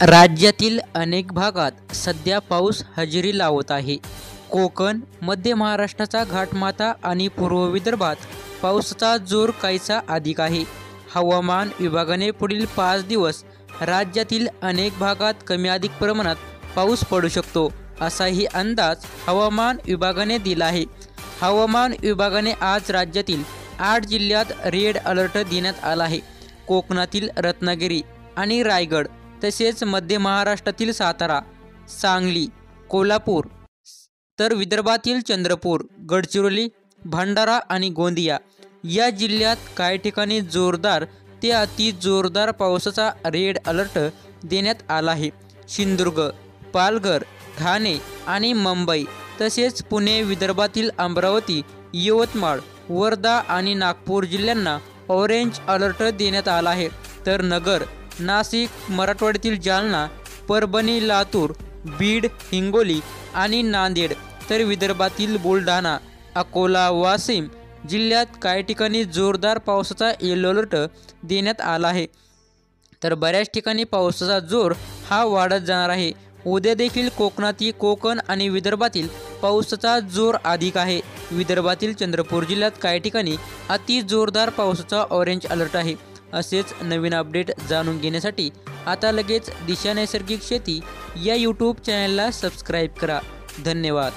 राज्यातील अनेक भागात सध्या पाऊस हजेरी लावत आहे. कोकण, मध्य महाराष्ट्राचा घाटमाथा आणि पूर्व विदर्भात पावसाचा जोर काहीसा अधिक आहे. हवामान विभागाने पुढील 5 दिवस राज्यातील अनेक भागात कमी अधिक प्रमाणात पाऊस पडू शकतो, असाही अंदाज हवामान विभागाने दिला आहे. हवामान विभागाने आज राज्यातील 8 जिल्ह्यात रेड अलर्ट देण्यात आला आहे. कोकणातील रत्नागिरी आणि रायगड तसेच मध्य महाराष्ट्रातील सातारा, सांगली, कोल्हापूर, तर विदर्भातील चंद्रपूर, गडचिरोली, भंडारा आणि गोंदिया या जिल्ह्यात काही ठिकाणी जोरदार ते अति जोरदार पावसाचा रेड अलर्ट देण्यात आला आहे. सिंधुदुर्ग, पालघर, ठाणे आणि मुंबई तसेच पुणे, विदर्भातील अमरावती, यवतमाळ, वर्धा आणि नागपूर जिल्ह्यांना ऑरेंज अलर्ट देण्यात आला आहे. तर नगर, नाशिक, मराठवाड्यातील जालना, परभणी, लातूर, बीड, हिंगोली आणि नांदेड, तर विदर्भातील बुलढाणा, अकोला, वाशिम जिल्ह्यात काही ठिकाणी जोरदार पावसाचा येलो अलर्ट देण्यात आला आहे. तर बऱ्याच ठिकाणी पावसाचा जोर हा वाढत जाणार आहे. उद्या देखील कोकण आणि विदर्भातील पावसाचा जोर अधिक आहे. विदर्भातील चंद्रपूर जिल्ह्यात काही ठिकाणी अति जोरदार पावसाचा ऑरेंज अलर्ट आहे. असेच नवीन अपडेट जाणून घेण्यासाठी आता लगेच दिशा नैसर्गिक शेती या यूट्यूब चॅनलला सबस्क्राईब करा. धन्यवाद.